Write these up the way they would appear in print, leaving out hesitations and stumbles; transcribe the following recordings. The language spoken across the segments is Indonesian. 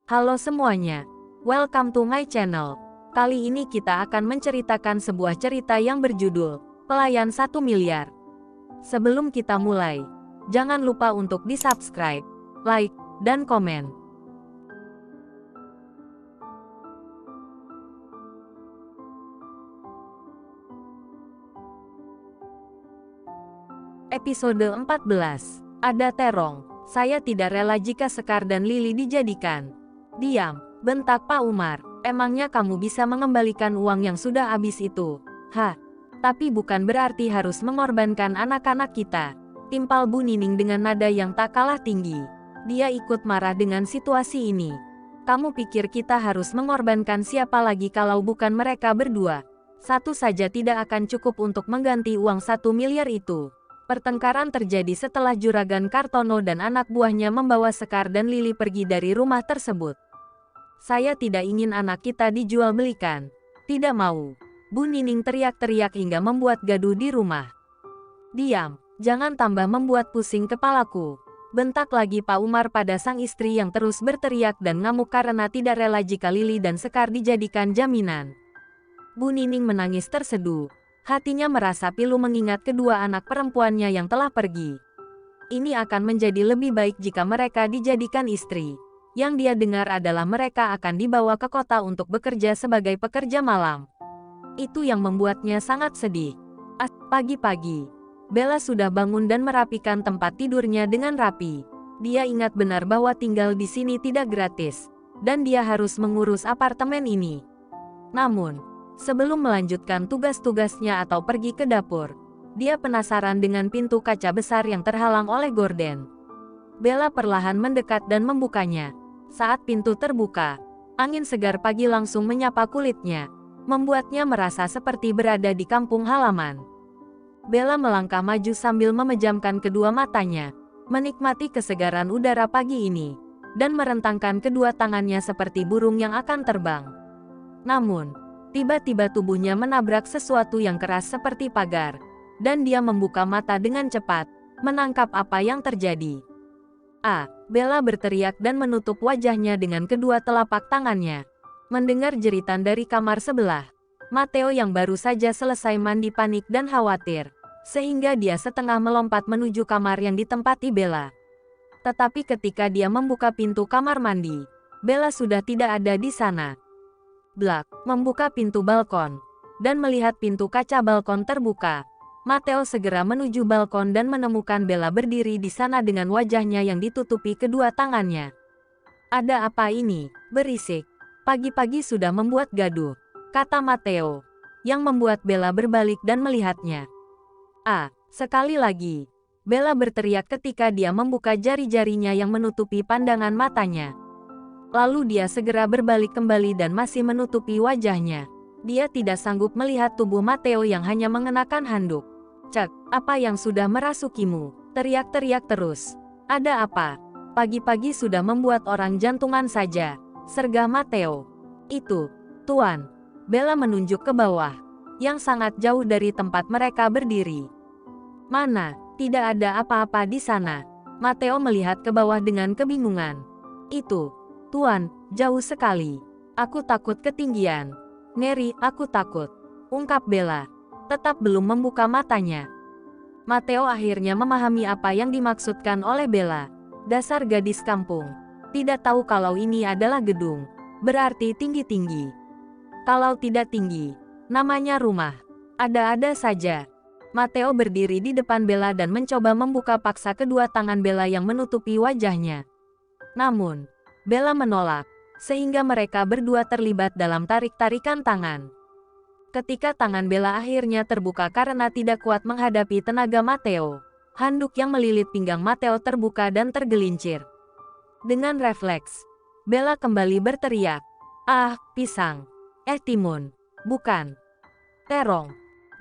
Halo semuanya, welcome to my channel. Kali ini kita akan menceritakan sebuah cerita yang berjudul Pelayan 1 Miliar. Sebelum kita mulai, jangan lupa untuk di-subscribe, like, dan komen. Episode 14. Ada terong. Saya tidak rela jika Sekar dan Lily dijadikan. Diam, bentak Pak Umar. Emangnya kamu bisa mengembalikan uang yang sudah habis itu? Hah? Tapi bukan berarti harus mengorbankan anak-anak kita. Timpal Bu Nining dengan nada yang tak kalah tinggi. Dia ikut marah dengan situasi ini. Kamu pikir kita harus mengorbankan siapa lagi kalau bukan mereka berdua? Satu saja tidak akan cukup untuk mengganti uang 1 miliar itu. Pertengkaran terjadi setelah Juragan Kartono dan anak buahnya membawa Sekar dan Lily pergi dari rumah tersebut. Saya tidak ingin anak kita dijual belikan. Tidak mau. Bu Nining teriak-teriak hingga membuat gaduh di rumah. Diam, jangan tambah membuat pusing kepalaku. Bentak lagi Pak Umar pada sang istri yang terus berteriak dan ngamuk karena tidak rela jika Lily dan Sekar dijadikan jaminan. Bu Nining menangis terseduh. Hatinya merasa pilu mengingat kedua anak perempuannya yang telah pergi. Ini akan menjadi lebih baik jika mereka dijadikan istri. Yang dia dengar adalah mereka akan dibawa ke kota untuk bekerja sebagai pekerja malam. Itu yang membuatnya sangat sedih. Pagi-pagi, Bella sudah bangun dan merapikan tempat tidurnya dengan rapi. Dia ingat benar bahwa tinggal di sini tidak gratis, dan dia harus mengurus apartemen ini. Namun, sebelum melanjutkan tugas-tugasnya atau pergi ke dapur, dia penasaran dengan pintu kaca besar yang terhalang oleh gorden. Bella perlahan mendekat dan membukanya. Saat pintu terbuka, angin segar pagi langsung menyapa kulitnya, membuatnya merasa seperti berada di kampung halaman. Bella melangkah maju sambil memejamkan kedua matanya, menikmati kesegaran udara pagi ini, dan merentangkan kedua tangannya seperti burung yang akan terbang. Namun, tiba-tiba tubuhnya menabrak sesuatu yang keras seperti pagar, dan dia membuka mata dengan cepat, menangkap apa yang terjadi. Bella berteriak dan menutup wajahnya dengan kedua telapak tangannya. Mendengar jeritan dari kamar sebelah, Matteo yang baru saja selesai mandi panik dan khawatir, sehingga dia setengah melompat menuju kamar yang ditempati Bella. Tetapi ketika dia membuka pintu kamar mandi, Bella sudah tidak ada di sana. Blak, membuka pintu balkon, dan melihat pintu kaca balkon terbuka. Matteo segera menuju balkon dan menemukan Bella berdiri di sana dengan wajahnya yang ditutupi kedua tangannya. Ada apa ini? Berisik. Pagi-pagi sudah membuat gaduh, kata Matteo, yang membuat Bella berbalik dan melihatnya. Sekali lagi, Bella berteriak ketika dia membuka jari-jarinya yang menutupi pandangan matanya. Lalu dia segera berbalik kembali dan masih menutupi wajahnya. Dia tidak sanggup melihat tubuh Matteo yang hanya mengenakan handuk. Cek, apa yang sudah merasukimu? Teriak-teriak terus. Ada apa? Pagi-pagi sudah membuat orang jantungan saja, sergah Matteo. Itu, Tuan. Bella menunjuk ke bawah, yang sangat jauh dari tempat mereka berdiri. Mana? Tidak ada apa-apa di sana. Matteo melihat ke bawah dengan kebingungan. Itu, Tuan, jauh sekali. Aku takut ketinggian. Ngeri, aku takut, ungkap Bella, tetap belum membuka matanya. Matteo akhirnya memahami apa yang dimaksudkan oleh Bella. Dasar gadis kampung, tidak tahu kalau ini adalah gedung, berarti tinggi-tinggi. Kalau tidak tinggi, namanya rumah. Ada-ada saja. Matteo berdiri di depan Bella dan mencoba membuka paksa kedua tangan Bella yang menutupi wajahnya. Namun, Bella menolak, sehingga mereka berdua terlibat dalam tarik-tarikan tangan. Ketika tangan Bella akhirnya terbuka karena tidak kuat menghadapi tenaga Matteo, handuk yang melilit pinggang Matteo terbuka dan tergelincir. Dengan refleks, Bella kembali berteriak, pisang. Timun. Bukan. Terong.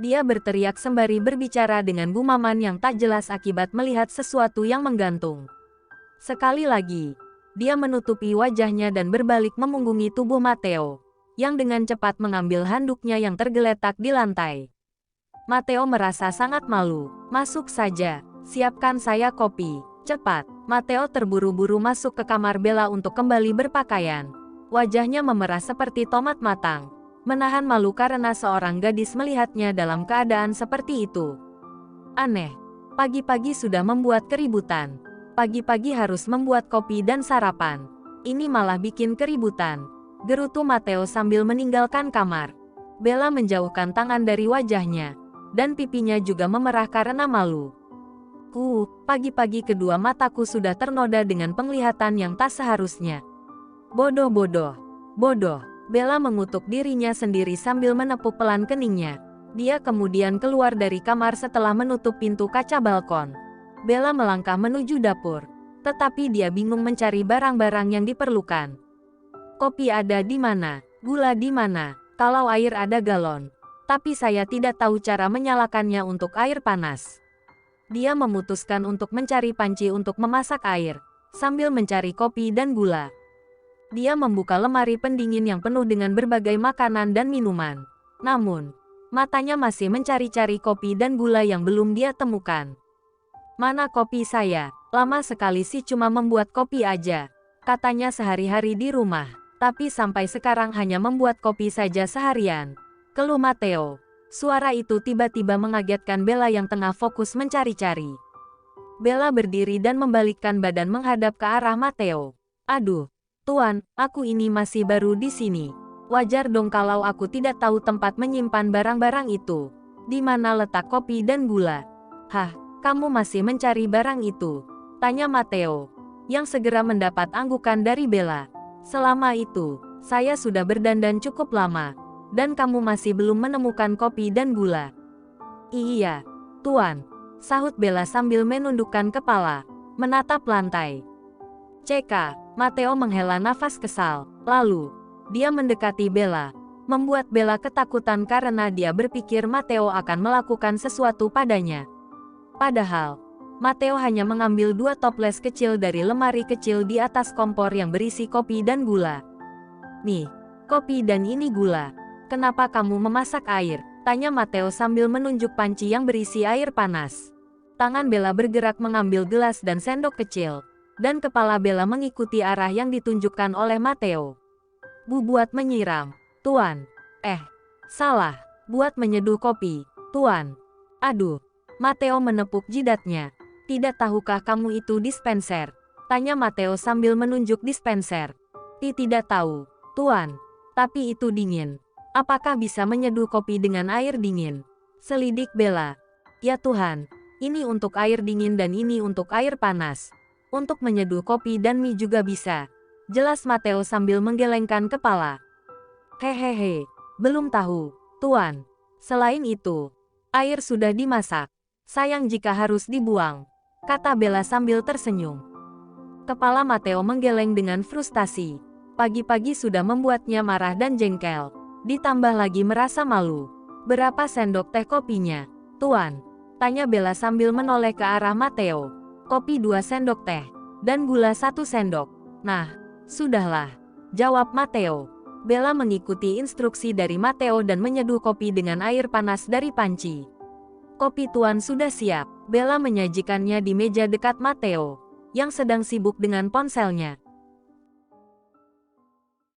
Dia berteriak sembari berbicara dengan gumaman yang tak jelas akibat melihat sesuatu yang menggantung. Sekali lagi, dia menutupi wajahnya dan berbalik memunggungi tubuh Matteo, yang dengan cepat mengambil handuknya yang tergeletak di lantai. Matteo merasa sangat malu. Masuk saja, siapkan saya kopi, Cepat, Matteo terburu-buru masuk ke kamar Bella untuk kembali berpakaian. Wajahnya memerah seperti tomat matang. Menahan malu karena seorang gadis melihatnya dalam keadaan seperti itu. Aneh, pagi-pagi sudah membuat keributan. Pagi-pagi harus membuat kopi dan sarapan. Ini malah bikin keributan. Gerutu Matteo sambil meninggalkan kamar. Bella menjauhkan tangan dari wajahnya, dan pipinya juga memerah karena malu. Pagi-pagi kedua mataku sudah ternoda dengan penglihatan yang tak seharusnya. Bodoh. Bella mengutuk dirinya sendiri sambil menepuk pelan keningnya. Dia kemudian keluar dari kamar setelah menutup pintu kaca balkon. Bella melangkah menuju dapur, tetapi dia bingung mencari barang-barang yang diperlukan. Kopi ada di mana? Gula di mana? Kalau air ada galon. Tapi saya tidak tahu cara menyalakannya untuk air panas. Dia memutuskan untuk mencari panci untuk memasak air, sambil mencari kopi dan gula. Dia membuka lemari pendingin yang penuh dengan berbagai makanan dan minuman. Namun, matanya masih mencari-cari kopi dan gula yang belum dia temukan. Mana kopi saya? Lama sekali sih cuma membuat kopi aja. Katanya sehari-hari di rumah. Tapi sampai sekarang hanya membuat kopi saja seharian. Keluh Matteo. Suara itu tiba-tiba mengagetkan Bella yang tengah fokus mencari-cari. Bella berdiri dan membalikkan badan menghadap ke arah Matteo. Aduh, Tuan, aku ini masih baru di sini. Wajar dong kalau aku tidak tahu tempat menyimpan barang-barang itu. Di mana letak kopi dan gula? Hah, kamu masih mencari barang itu? Tanya Matteo, yang segera mendapat anggukan dari Bella. Selama itu, saya sudah berdandan cukup lama, dan kamu masih belum menemukan kopi dan gula. Iya, Tuan, sahut Bella sambil menundukkan kepala, menatap lantai. Matteo menghela nafas kesal, lalu, dia mendekati Bella, membuat Bella ketakutan karena dia berpikir Matteo akan melakukan sesuatu padanya. Padahal, Matteo hanya mengambil 2 toples kecil dari lemari kecil di atas kompor yang berisi kopi dan gula. Nih, kopi dan ini gula. Kenapa kamu memasak air? Tanya Matteo sambil menunjuk panci yang berisi air panas. Tangan Bella bergerak mengambil gelas dan sendok kecil, dan kepala Bella mengikuti arah yang ditunjukkan oleh Matteo. Buat menyiram, Tuan. Salah, buat menyeduh kopi, Tuan. Aduh, Matteo menepuk jidatnya. Tidak tahukah kamu itu dispenser? Tanya Matteo sambil menunjuk dispenser. Tidak tahu, Tuan. Tapi itu dingin. Apakah bisa menyeduh kopi dengan air dingin? Selidik Bella. Ya Tuhan, ini untuk air dingin dan ini untuk air panas. Untuk menyeduh kopi dan mie juga bisa. Jelas Matteo sambil menggelengkan kepala. Hehehe, belum tahu, Tuan. Selain itu, air sudah dimasak. Sayang jika harus dibuang, kata Bella sambil tersenyum. Kepala Matteo menggeleng dengan frustasi. Pagi-pagi sudah membuatnya marah dan jengkel. Ditambah lagi merasa malu. Berapa sendok teh kopinya, Tuan? Tanya Bella sambil menoleh ke arah Matteo. Kopi 2 sendok teh, dan gula 1 sendok. Nah, sudahlah, jawab Matteo. Bella mengikuti instruksi dari Matteo dan menyeduh kopi dengan air panas dari panci. Kopi Tuan sudah siap. Bella menyajikannya di meja dekat Matteo, yang sedang sibuk dengan ponselnya.